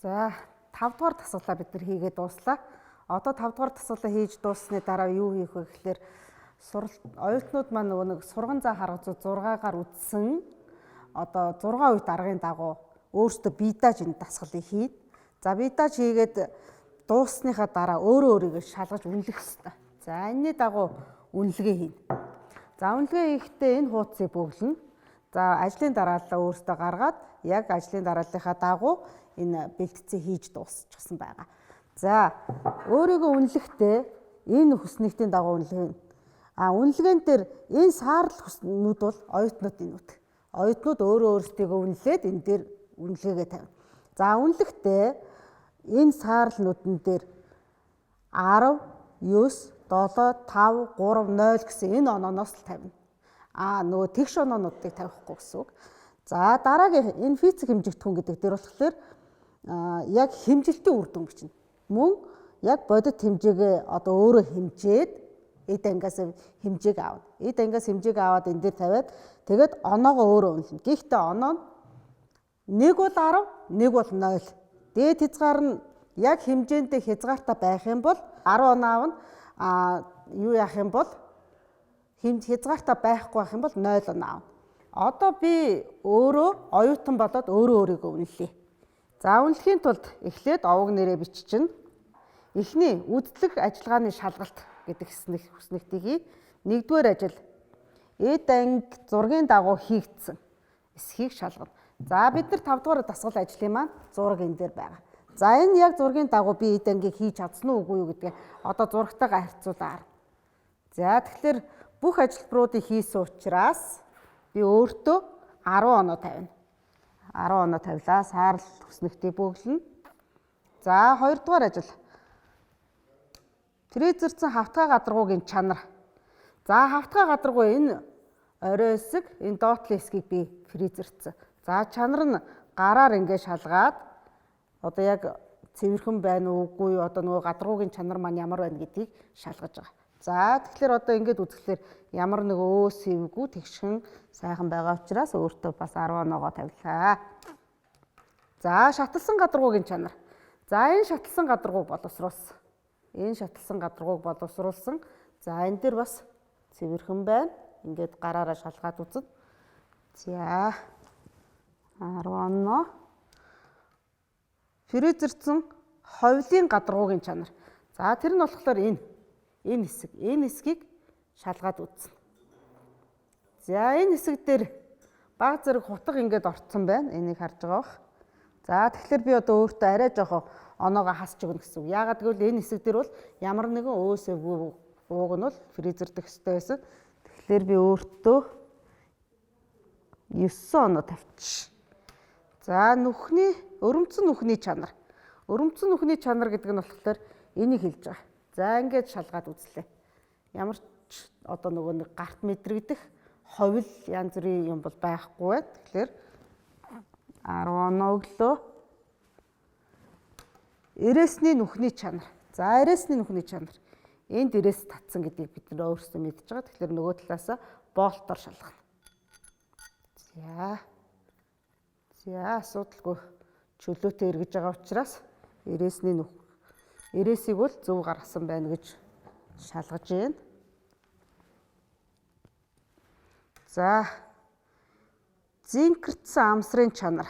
За 5 дугаар дасгалаа бид нар хийгээд дууслаа. Одоо 5 дугаар дасгалаа хийж дууссаны дараа юу хийх вэ гэхээр оюутнууд маань нөгөө нэг сурган заа харгацуу 6-гаар үтсэн одоо 6 үе даргын дагуу өөртөө бидаж энэ дасгалыг хийнэ. За бидаж хийгээд дууссныхаа дараа өөрөө өөрийгөө шалгаж үнэлэх ёстой. За энэний дагуу үнэлгээ хийнэ. За үнэлгээ хийхдээ энэ хуудсыг бөглөнө. За ажлын дарааллаа өөртөө гаргаад яг ажлын дарааллынхаа дагуу энэ бэлтцээ хийж дуусчихсан байгаа. За өөрийгөө үнэлэхдээ энэ хүснэгтийн дагуу үнэлгээ. Үнэлгээнд дээр энэ саарл хүснүүд бол оюутнуудын нүд. Оюутнууд өөрөө өөрсдийгөө үнэлээд энэ дээр үнэлгээгээ тавина. За үнэлэхдээ энэ саарл нүдэн дээр 10, 9, 7, 5, 3, 0 гэсэн энэ онооноос л тавина. Нөгөө тэгш оноонуудыг тавихгүй гэсэн үг. За дараагийн энэ физик хэмжигдэхүүн гэдэг дээр болохоор яг хэмжилтийн үр дүн бичнэ. Мөн яг бодит хэмжээгээ одоо өөрөө хэмжээд эд ангиас хэмжээг аавна. Эд ангиас хэмжээг аваад энэ дээр тавиад тэгээд оноогоо өөрөө үнэлнэ. Гэхдээ оноо нь нэг бол 10, нэг бол 0. Дээд хязгаар нь яг хэмжээндээ хязгаартай байх юм бол 10 оноо аавна. Юу яах юм бол хязгаартай байхгүй байх юм бол 0 оноо аавна. Одоо би өөрөө оюутан болоод өөрөө өөрийгөө үнэлье. За үнэлэхийн тулд эхлээд овог нэрээ биччихнэ. Эхний үзлэг ажиллагааны шалгалт гэдэг хүснэгтийг хий. Нэгдүгээр ажил эд анги зургийн дагуу хийгдсэн эсхийг шалгана. За бид нар 5 дугаар дасгал ажлын маань зураг энэ дээр байгаа. За энэ яг зургийн дагуу би эд ангийг хийж чадсан уу үгүй юу гэдгээ одоо зурагтайгаа харьцуулаад. За тэгэхээр бүх ажилбаруудыг хийсэн учраас би өөртөө 10 оноо тавина. 10 оноо тавилаа. Саарл хүснэгтийг бөглөнө. За 2 дугаар ажил. Фрезерсэн хавтгай гадаргуугийн чанар. За хавтгай гадаргуу энэ орой хэсэг, энэ доотлын хэсгийг би фрезерсэн. За чанар нь гараар ингээд шалгаад одоо яг цэвэрхэн байна уугүй одоо нөгөө гадаргуугийн чанар маань ямар байна гэдгийг шалгаж байгаа. За тэгэхээр одоо ингээд үзэхлээр ямар нэг өөсөвгүй тэгшхэн сайхан байгаа учраас өөртөө бас 10 оноогоо тавилаа. За шаталсан гадаргуугийн чанар. За энэ шаталсан гадаргууг боловсруулсан. Энэ шаталсан гадаргууг боловсруулсан. За энэ дэр бас цэвэрхэн байна. Ингээд гараараа шалгаад үзэн. За 10 оноо. Фрезерсэн ховлын гадаргуугийн чанар. За тэр нь болохоор энэ хэсэг. Энэ хэсгийг шалгаад үзнэ. За энэ хэсэг дээр баг зэрэг хутга ингээд орцсон байна. Энийг харж байгаа бох. За тэгэхээр би одоо өөртөө арай жоохон оноогоо хасч өгнө гэсэн үг. Яагаад гэвэл энэ хэсэг дээр бол ямар нэгэн өөсөвгүй ууг нь бол фрезердэх ёстой байсан. Тэгэхээр би өөртөө 9 оноо тавьчих. За өрөмцөн нүхний чанар. Өрөмцөн нүхний чанар гэдэг нь болохоор энийг хэлж байгаа. За ингээд шалгаад үзлээ. Ямар ч одоо нөгөө нэг гарт мэдрэгдэх ховл янз бүрийн юм бол байхгүй байна. Тэгэхээр 10 оноо өглөө. Ирээсний нүхний чанар. За ирээсний нүхний чанар. Энд ирээс татсан гэдгийг бид нөө өөрсдөө мэдж байгаа. Тэгэхээр нөгөө талаасаа болтоор шалгана. За асуудалгүй чөлөөтэй эргэж байгаа учраас ирээсийг бол зөв гаргасан байна гэж шалгаж байна. За зинкэрсэн амсрын чанар.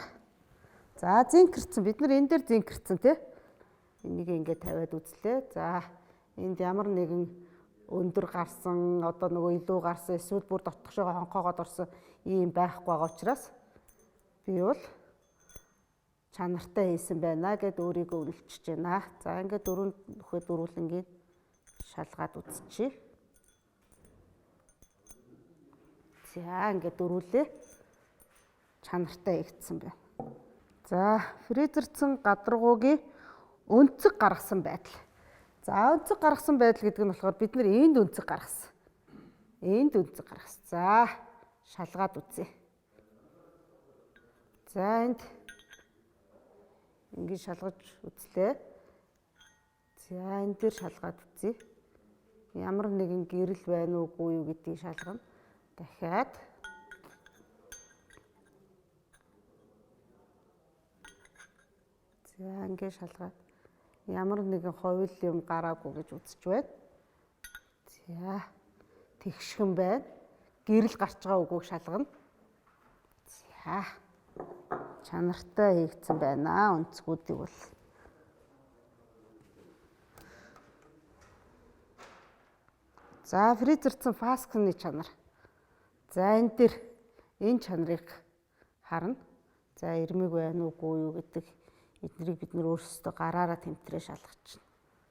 За зинкэрсэн бид нар энэ дээр зинкэрсэн тий. Энийг ингээд тавиад үзлээ. За энд ямар нэгэн өндөр гарсан одоо нөгөө илүү гарсан эсвэл бүр дотгошоо хонхоогоод орсон ийм байхгүй байгаа учраас би бол чанартай хийсэн байна гэд өөрийгөө үнэлчихэж байна. За ингээд дөрөв нөхөд дөрвөлнгийн шалгаад үзчихье. За ингээд дөрвөлээ чанартай хийгдсэн байна. За фрезерсэн гадаргуугийн өнцөг гаргасан байдал. За өнцөг гаргасан байдал гэдэг нь болохоор бид нэр энд өнцөг гаргасан. Энд өнцөг гаргасан. За шалгаад үзье. За энд ингээд шалгаж үзлээ. За энэ дээр шалгаад үзье. Ямар нэгэн гэрэл байна уугүй юу гэдгийг шалгана. Дахиад За ингээд шалгаад ямар нэгэн ховл юм гараагүй гэж үзэж байна. За тэгшхэн байна. Гэрэл гарч байгаа үгүйг шалгана. За чанартай хийгдсэн байна. Өнцгүүдийг бол за фризерцэн фаскны чанар. За энэ дээр энэ чанарыг харна. За ирмэг байна уугүй юу гэдэг эднийг бид нөр өөрсдөө гараараа тэмтрээ шалгаж байна.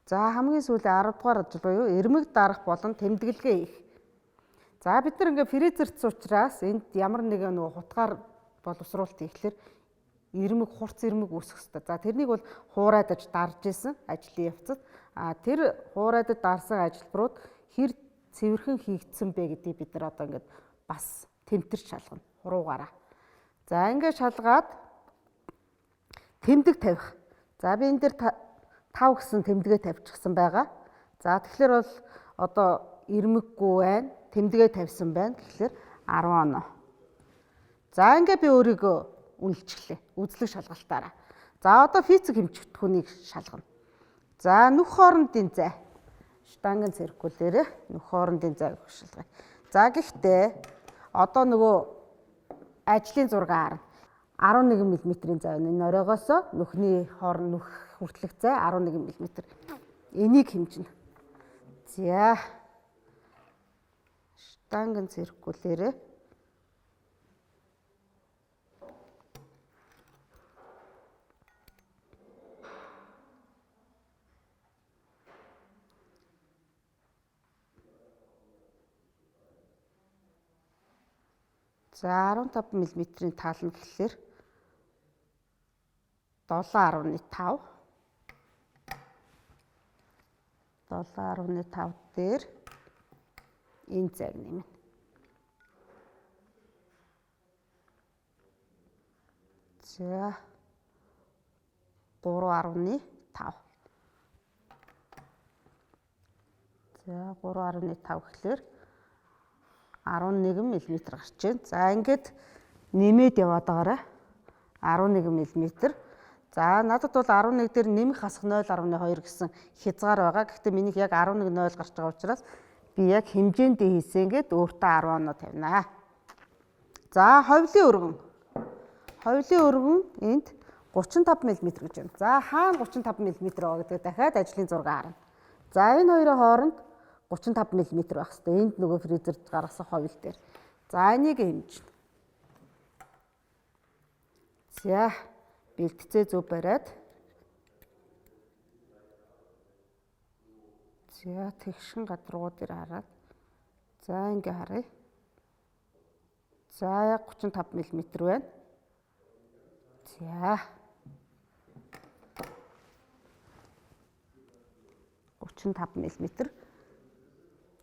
За хамгийн сүүлийн 10 дугаар ажил буюу ирмэг дарах болон тэмдэглэгээ хийх. За бид нар ингээ фризерц учраас энд ямар нэгэн нөгөө хутгаар боловсруулалт хийхлээр ирмэг хурц ирмэг үүсэх ёстой. За тэрнийг бол хуурайдаж дарж исэн ажлын явцад тэр хуурайдаж дарсан ажилбарууд хэр цэвэрхэн хийгдсэн бэ гэдгийг бид нар одоо ингээд бас тэмтэрч шалгана хуруугаараа. За ингээд шалгаад тэмдэг тавих. За би энэ дээр 5 гэсэн тэмдэгээ тавьчихсан байгаа. За тэгэхээр бол одоо ирмэггүй байна, тэмдэгээ тавьсан байна. Тэгэхээр 10 оноо. За ингээд би өөрийгөө үнэлчихлээ. Үзлэг шалгалтаараа. За одоо физик хэмжигдэхүүнийг шалгана. За нүх хоорондын зай. Штангийн циркулээрээ нүх хоорондын зайг шалгая. За гэхдээ одоо нөгөө ажлын зураг харна. 11 мм-ийн зай байна. Энэ оройгоос нүхний хоорон нүх хүртэлх зай 11 мм. Энийг хэмжинэ. За штангийн циркулээрээ за 15 мм-ийн тал нь гэхлээр 7.5 дээр энэ зайг нэмнэ. За 3.5. За 3.5 гэхлээр 11 мм гарч байна. За ингээд нэмээд яваад байгаарай. 11 мм. За надад бол 11 дээр нэмэх хасах 0.2 гэсэн хязгаар байгаа. Гэхдээ минийх яг 11.0 гарч байгаа учраас би яг хэмжээндээ хийсэн ингээд өөртөө 10 оноо тавина. За ховлын өргөн. Ховлын өргөн энд 35 мм гэж байна. За хаана 35 мм байгаа гэдэг дахиад ажлын зураг харна. За энэ хоёрын хооронд 35 мм байх хэрэгтэй. Энд нөгөө фризерд гаргасан ховл дээр. За энийг хэмжинэ. За бэлтцээ зөв бариад. За тэгшин гадаргуу дээр хараад. За ингээ харъя. За яг 35 мм байна. За 35 мм.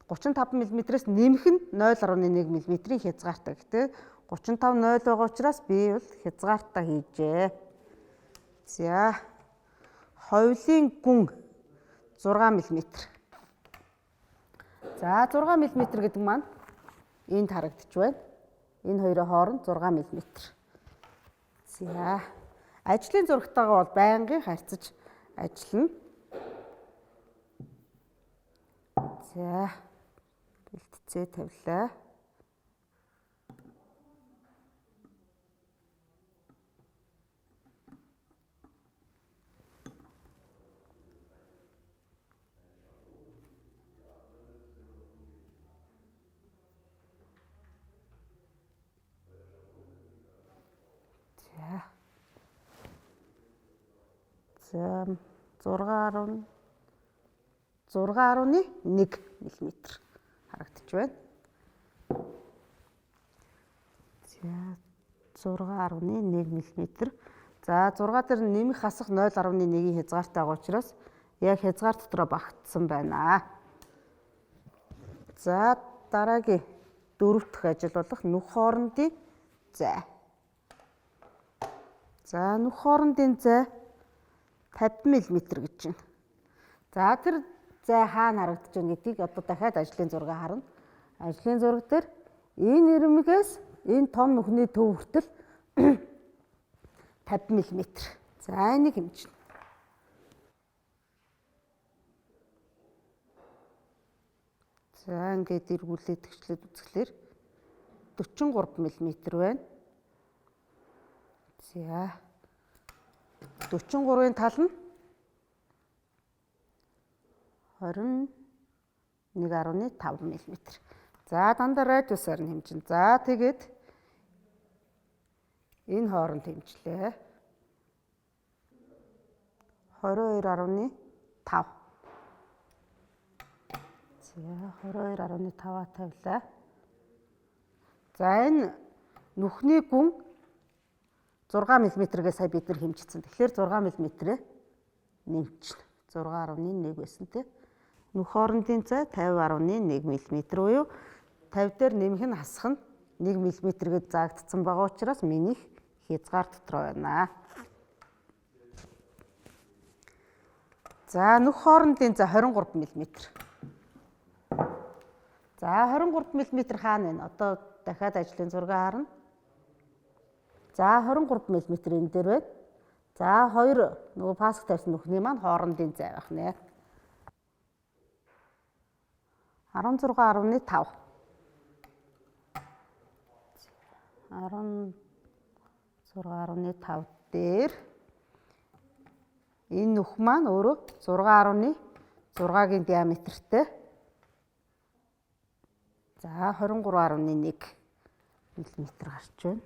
35 мм-ээс нэмэх нь 0.1 мм-ийн хязгаартай. Гэхдээ 35 0 байгаа учраас би бол хязгаартай хийжээ. За ховлын гүн 6 мм. За 6 мм гэдэг маань энд харагдаж байна. Энэ хоёрын хооронд 6 мм. За ажлын зурагтайгаа бол байнгын харьцаж ажиллана. За бэлтцээ тавилаа. За 6.1 мм харагдаж байна. За 6.1 мм. За 6 дээр нэмэх хасах 0.1-ийн хязгаартай байгаа учраас яг хязгаар дотроо багтсан байна. За дараагийн 4 дахь ажил болох нүх хоорондын зай. За нүх хоорондын зай 50 мм гэж байна. За тэр зай хаана харагдаж байна гэдгийг одоо дахиад ажлын зураг харна. Ажлын зураг дээр энэ ирмэгээс энэ том нүхний төв хүртэл 50 мм. За энийг хэмжинэ. За ингээд эргүүлээд тгчлээд үзэхлээр 43 мм байна. За 43-ын тал нь 21.5 мм. За дандаа радиусаар нь хэмжинэ. За тэгээд энэ хооронд хэмжлээ. 22.5. За 22.5-аа тавилаа. За энэ нүхний гүн 6 мм-гээ сая бид нар хэмжсэн. Тэгэхээр 6 мм-ээ нэмчихнэ. 6.1 байсан тийм. Нүх хоорондын зай 50.1 мм буюу 50 дээр нэмэх нь хасах нь 1 мм-гээд заагдсан байгаа учраас минийх хязгаар дотор байна. За нүх хоорондын зай 23 мм. За 23 мм хаана вэ? Одоо дахиад ажлын зураг харна. За 23 мм энэ дээр байна. За 2 нөгөө паск тавьсан нүхний маань хоорондын зай байх нэ. 16.5. 16.5 дээр энэ нүх маань өөрөө 6.6-гийн диаметртэй. За 23.1 мм гарч байна.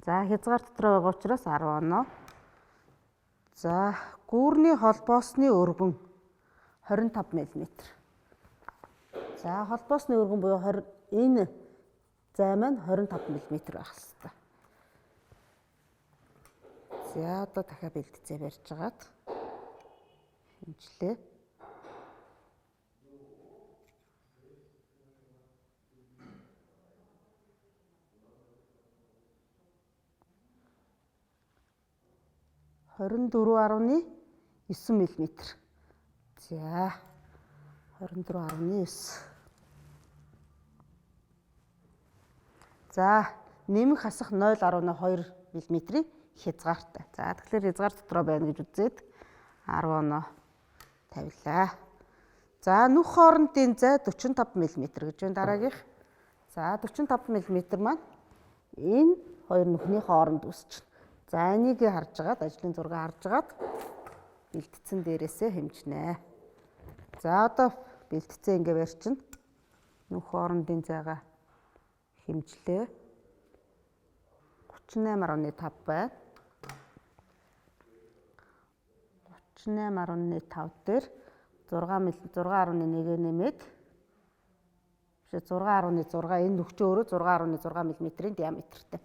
За хязгаар дотор байгаа учраас 10 оноо. За гүүрний холбоосны өргөн 25 мм. За холбоосны өргөн буюу энэ зай маань 25 мм байх хэрэгтэй. За одоо дахиад бэлтцээ барьж агаад хэмжлээ. - 24.9 мм. За 24.9. За нэмэх хасах 0.2 мм-ийн хязгаартай. За тэгэхээр хязгаар дотроо байна гэж үзээд 10 оноо тавилаа. За нүх хоорондын зай 45 мм гэж байна дараагийнх. За 45 мм маань энэ хоёр нүхний хооронд үүсчихнэ. За энийг харж агаад ажлын зураг харж агаад бэлтцэн дээрээсээ хэмжнэ. За одоо бэлтцээ ингээ барьчихна. Нүх хоорондын зайгаа хэмжлээ. 38.5 байна. 38.5 дээр 6.1-гээ нэмээд 6.6 энэ нүхч өөрөө 6.6 мм-ийн диаметртэй.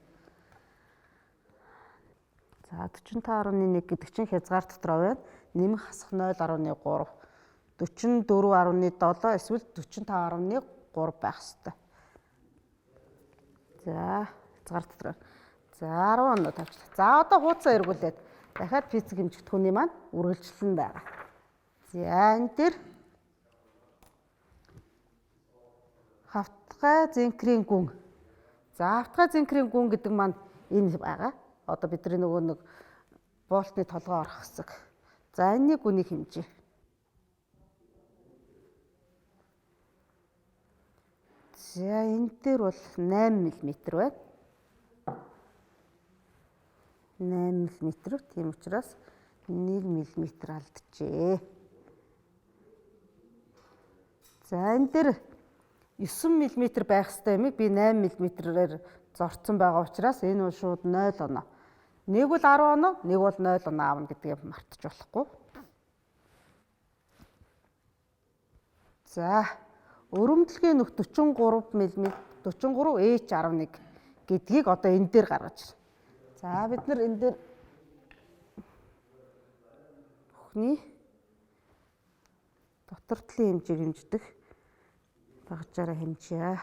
За 45.1 гэдэг чинь хязгаар дотор байна. Нэмэх хасах 0.3. 44.7 эсвэл 45.3 байх ёстой. За хязгаар дотор. За 10 оноо тавьчлаа. За одоо хуудасаа эргүүлээд дахиад физик хэмжигдэхүүний маань үргэлжлэн байгаа. За энэ дээр хавтгай зэнкрийн гүн. За хавтгай зэнкрийн гүн гэдэг маань энэ байгаа. Одоо бидний нөгөө нэг болтны толгой орох хэсэг. За энэний гүнийг хэмжээ. За энэ дээр бол 8 мм байна. 8 мм. Тийм учраас 1 мм алджээ. За энэ дээр 9 мм байх ёстой юмыг би 8 мм-ээр зорцсон байгаа учраас энэ бол шууд 0 оноо. Нэг бол 10 оноо, нэг бол 0 оноо аавна гэдгийг мартаж болохгүй. За өрөмдлөгийн нүх 43 мм 43 H11 гэдгийг одоо энэ дээр гаргаж байна. За бид нар энэ дээр бүхний дотор талын хэмжээг хэмждэг багжаараа хэмжээ.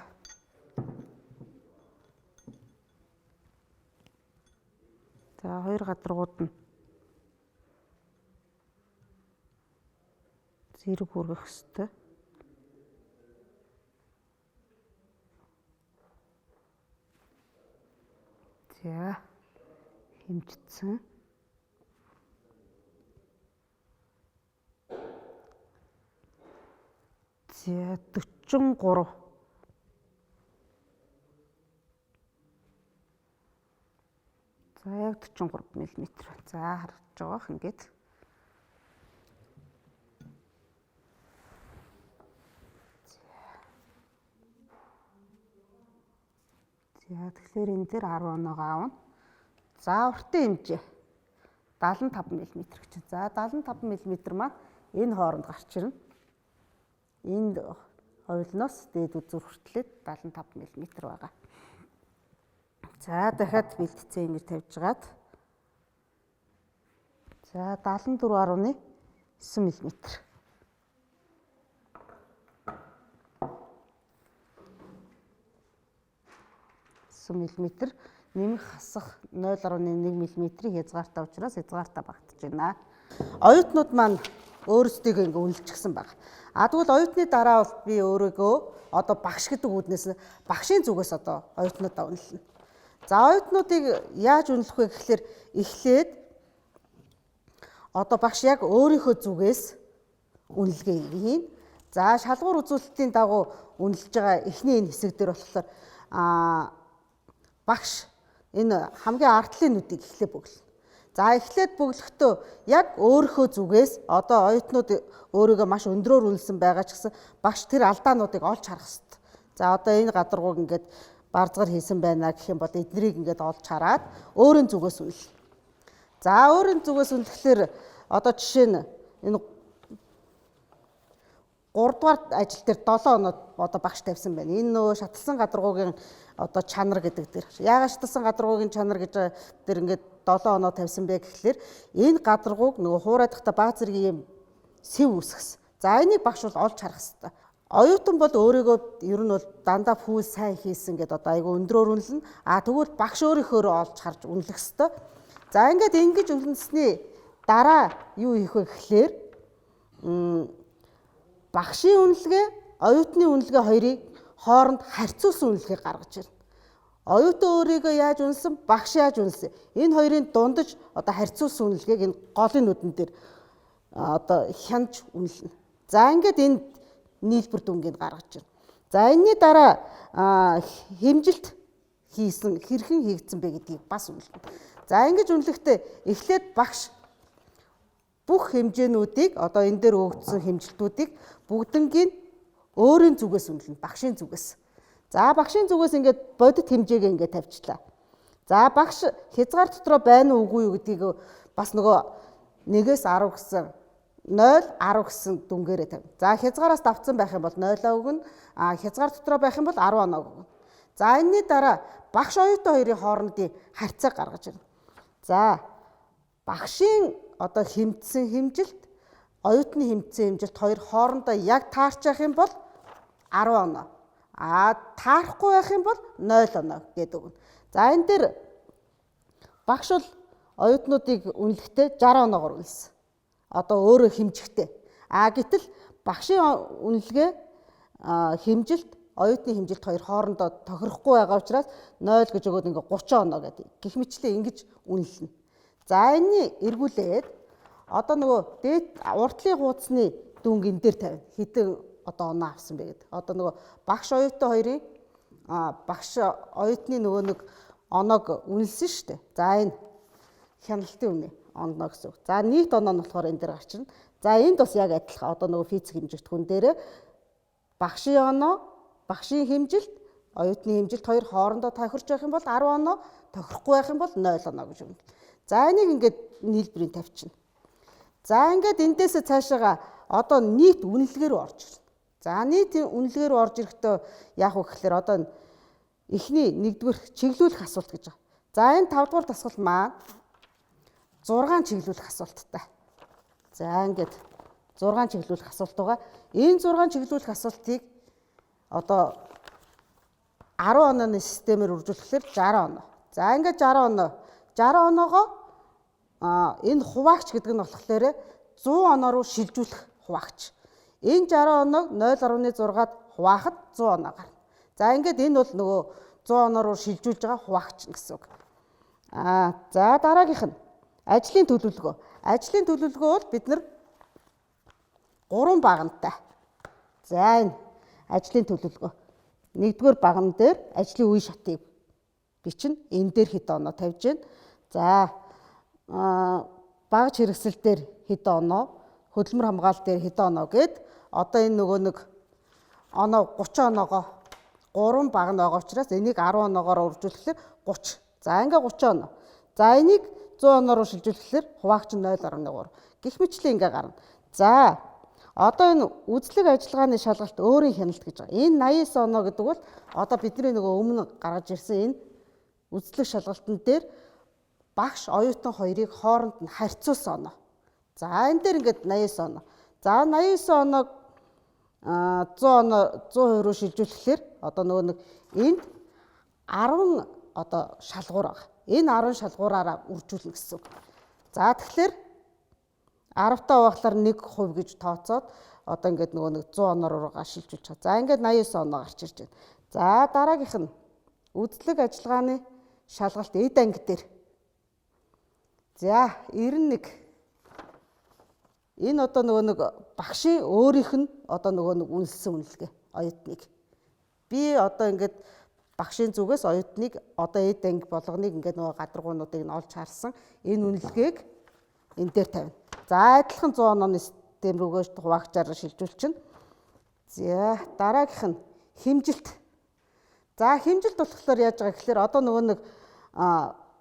За хоёр гадаргууд нь зэрэг хүргэх ёстой. За хэмжигдсэн. За 43. За яг 43 мм. За харж байгаах ингээд. За тэгэхээр энэ дээр 10 оноогоо аавна. За уртын хэмжээ 75 мм гэж. За 75 мм маань энэ хооронд гарч ирнэ. Энд хоёулноос дээд үзүүр хүртлээр 75 мм байгаа. За дахиад бэлтцээ ингэж тавьж гаад. За 74.9 мм. 9 мм нэмэх хасах 0.1 мм-ийн хязгаартай учраас хязгаартаа багтаж байна. Оюутнууд маань өөрсдийгөө ингэ үнэлчихсэн баг. Тэгвэл оюутны дараа бол би өөрийгөө одоо багш гэдэг үгнээс багшийн зүгээс одоо оюутнуудаа үнэлнэ. За оюутнуудыг яаж үнэлэх вэ гэхээр эхлээд одоо багш яг өөрийнхөө зүгээс үнэлгээ хийн. За шалгуур үзүүлэлтийн дагуу үнэлж байгаа эхний энэ хэсэг дээр болохоор багш энэ хамгийн ардлын нүдийг эхлээ бөглөнө. За эхлээд бөглөхдөө яг өөрийнхөө зүгээс одоо оюутнууд өөрийгөө маш өндрөөр үнэлсэн байгаа ч гэсэн багш тэр алдаануудыг олж харах хэрэгтэй. За одоо энэ гадаргууг ингээд бардгаар хийсэн байна гэх юм бол эднэрийг ингээд олж хараад өөрийн зүгээс үнэлнэ. За өөрийн зүгээс үнэлэхээр одоо жишээ нь энэ 3 дугаар ажил дээр 7 оноо одоо багш тавьсан байна. Энэ нөө шаталсан гадаргуугийн одоо чанар гэдэг дээр. Яагаад шаталсан гадаргуугийн чанар гэж дээр ингээд 7 оноо тавьсан бэ гэхлээр энэ гадаргууг нөгөө хуурайдахдаа баг зэргийн юм сэв үүсгэсэн. За энийг багш бол олж харах хэрэгтэй. Оюутан бол өөрийгөө ер нь бол дандаа фул сайн хийсэн гэдээ одоо айгүй өндрөөр үнэлнэ. Тэгвэл багш өөрийнхөө олж харж үнэлэх хэрэгтэй. За ингээд ингэж үнэлсэний дараа юу хийх вэ гэхлээр багшийн үнэлгээ, оюутны үнэлгээ хоёрыг хооронд харьцуулсан үнэлгээг гаргаж ирнэ. Оюутан өөрийгөө яаж үнэлсэн, багш яаж үнэлсэн. Энэ хоёрын дундаж одоо харьцуулсан үнэлгээг энэ голын нүдэн дээр одоо хянаж үнэлнэ. За ингээд энэ нийлбэр дүнгийг гаргаж ирнэ. За энэний дараа хэмжилт хийсэн, хэрхэн хийгдсэн бэ гэдгийг бас үнэлнэ. За ингэж үнэлэхдээ эхлээд багш бүх хэмжээнүүдийг одоо энэ дээр өгөгдсөн хэмжилтүүдийг бүгднгийн өөрийн зүгээс үнэлнэ, багшийн зүгээс. За багшийн зүгээс ингээд бодит хэмжээгээ ингээд тавьчлаа. За багш хязгаар дотроо байна уу үгүй юу гэдгийг бас нөгөө 1-ээс 10 гэсэн 0, 10 гэсэн дүнгээрээ тавина. За хязгаараас давцсан байх юм бол 0-аа өгнө. Хязгаар дотроо байх юм бол 10 оноо өгнө. За энэний дараа багш оюутан хоёрын хоорондын харьцааг гаргаж ирнэ. За багшийн одоо хэмжсэн хэмжилт, оюутны хэмжсэн хэмжилт хоёр хоорондоо яг таарчих юм бол 10 оноо. Таарахгүй байх юм бол 0 оноо гэдэг үг. За энэ дээр багш бол оюутнуудыг үнэлэхдээ 60 оноогоор үнэлсэн. Одоо өөрөө хэмжихтэй. Гэтэл багшийн үнэлгээ хэмжилт, оюутны хэмжилт хоёр хоорондоо тохирохгүй байгаа учраас 0 гэж өгөөд ингээ 30 оноо гэдэг. Гэх мэтлээ ингэж үнэлнэ. За энэний эргүүлээд одоо нөгөө дээд уртлын хуудасны дүнг энэ дээр тавина. Хэдэн одоо оноо авсан бэ гэдэг. Одоо нөгөө багш оюутан хоёрын багш оюутны нөгөө нэг оноог үнэлсэн шүү дээ. За энэ хяналтын үнэ оноо гэсэн үг. За нийт оноо нь болохоор энэ дээр гарч ирнэ. За энд бас яг адилхан одоо нөгөө физик хэмжигдэхүүн дээр багшийн оноо, багшийн хэмжилт, оюутны хэмжилт хоёр хоорондоо тохирч байх юм бол 10 оноо, тохирохгүй байх юм бол 0 оноо гэж өгнө. За энийг ингээд нийлбэрийн тавьчихна. За ингээд эндээсээ цаашаага одоо нийт үнэлгээ рүү орж ирнэ. За нийт үнэлгээ рүү орж ирэхдээ яах вэ гэхээр одоо эхний нэгдүгээр чиглүүлэх асуулт гэж байгаа. За энэ 5 дугаар дасгал маань 6 чиглүүлэх асуулттай. За ингээд 6 чиглүүлэх асуулт байгаа. Энэ 6 чиглүүлэх асуултыг одоо 10 онооны системээр үржүүлэхээр 60 оноо. За ингээд 60 оноогоо энэ хуваагч гэдэг нь болохоор 100 оноо руу шилжүүлэх хуваагч. Энэ 60 оноог 0.6-ад хуваахад 100 оноо гарна. За ингээд энэ бол нөгөө 100 оноо руу шилжүүлж байгаа хуваагч гэсэн үг. За дараагийнх нь ажлын төлөвлөгөө. Ажлын төлөвлөгөө бол бид нар 3 багантай. За энэ ажлын төлөвлөгөө. 1-р баган дээр ажлын үе шатыг бичнэ. Энэ дээр хэдэн оноо тавьж гэн. За багаж хэрэгсэл дээр хэдэн оноо, хөдөлмөр хамгаалалт дээр хэдэн оноо гэд одоо энэ нөгөө нэг оноо 30 оноогоо 3 баг байгаа учраас энийг 10 оноогоор үржүүлэхээр 30. За ингээ 30 оноо. За энийг 100 оноор шилжүүлэхээр хуваагч нь 0.3. Гэх мэтлээ ингээ гарна. За одоо энэ үзлэг ажиллагааны шалгалт өөрийн хяналт гэж байгаа. Энэ 89 оноо гэдэг бол одоо бидний нөгөө өмнө гаргаж ирсэн энэ үзлэг шалгалтын дээр багш оюутан хоёрыг хооронд нь харьцуулсан оноо. За энэ дээр ингээд 89 оноо. За 89 оноог 100 оноо 100% руу шилжүүлэхээр одоо нөгөө нэг энд 10 одоо шалгуур байгаа. Энэ 10 шалгуураараа үржүүлнэ гэсэн үг. За тэгэхээр 10 таа байхлаар 1% гэж тооцоод одоо ингээд нөгөө нэг 100 оноор шилжүүлж байгаа. За ингээд 89 оноо гарч ирж байна. За дараагийнх нь үзлэг ажиллагааны шалгалт эд анги дээр. За 91. Энэ одоо нөгөө нэг багшийн өөрийнх нь одоо нөгөө нэг үнэлсэн үнэлгээ оюутныг. Би одоо ингээд багшийн зүгээс оюутныг одоо эд анги болгоныг ингээд нөгөө гадаргуунуудыг нь олж харсан энэ үнэлгээг энэ дээр тавина. За адилхан 100 онооны систем рүүгээ хуваагчаар шилжүүлчихнэ. За дараагийнх нь хэмжилт. За хэмжилт болохоор яаж байгаа гэхээр одоо нөгөө нэг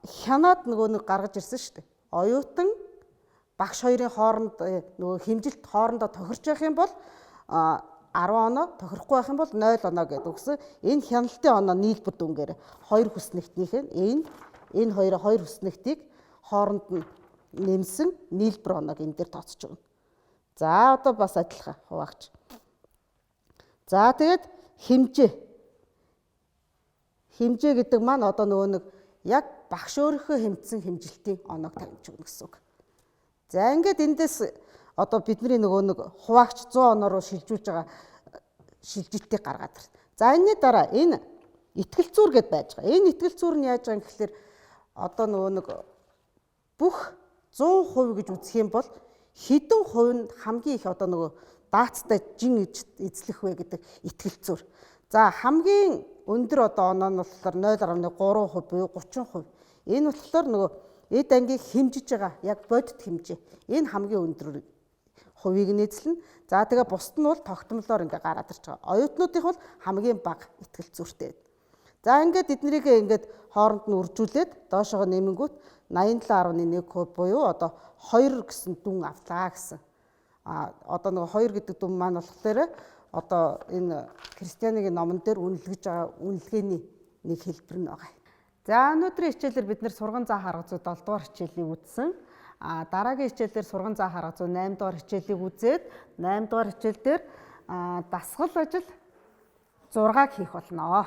хянаад нөгөө нэг гаргаж ирсэн шүү дээ. Оюутан багш хоёрын хооронд нөгөө хэмжилт хоорондоо тохирч байх юм бол 10 оноо, тохирохгүй байх юм бол 0 оноо гэдэг үгсэн. Энэ хяналтын оноо нийлбэр дүнгээр хоёр хүснэгтнийх нь энэ хоёр хүснэгтийг хооронд нь нэмсэн нийлбэр оноог энэ дээр тооцож өгнө. За одоо бас адилхан хуваагч. За тэгээд хэмжээ. Хэмжээ гэдэг маань одоо нөгөө нэг яг багш өөрийнхөө хэмжсэн хэмжилтийн оноог тавьж өгнө гэсэн үг. За ингээд эндээс одоо бидний нөгөө нэг хуваагч 100 оноор шилжүүлж байгаа шилжилтийг гаргаад ирсэн. За энэний дараа энэ итгэл зүйр гэдээ байж байгаа. Энэ итгэл зүйр нь яаж байгаа юм гэхээр одоо нөгөө нэг бүх 100% гэж үзэх юм бол хэдэн хувь нь хамгийн их одоо нөгөө даацтай жин эзлэх вэ гэдэг итгэл зүйр. За хамгийн өндөр одоо оноо нь болохоор 0.3% буюу 30%. Энэ болохоор нөгөө эд ангийг хэмжиж байгаа яг бодит хэмжээ. Энэ хамгийн өндөр хувийг нь эзлэнэ. За тэгээ бусд нь бол тогтмолоор ингээ гараад ирж байгаа. Оюутнуудынх бол хамгийн бага итгэл зүйртэй. За ингээд эднэрийг ингээд хооронд нь үржүүлээд доошоо нэмэнгүүт 87.1% буюу одоо 2 гэсэн дүн авлаа гэсэн. Одоо нөгөө 2 гэдэг дүн маань болохоор одоо энэ Христианыгийн номон дээр үнэлгэж байгаа үнэлгээний нэг хэлбэр нь байгаа. За өнөөдрийн хичээлээр бид нэр сурган заа харга зүй 7 дугаар хичээлийг үзсэн. Дараагийн хичээлээр сурган заа харга зүй 8 дугаар хичээлийг үзээд 8 дугаар хичээл дээр дасгал ажил 6-г хийх болно.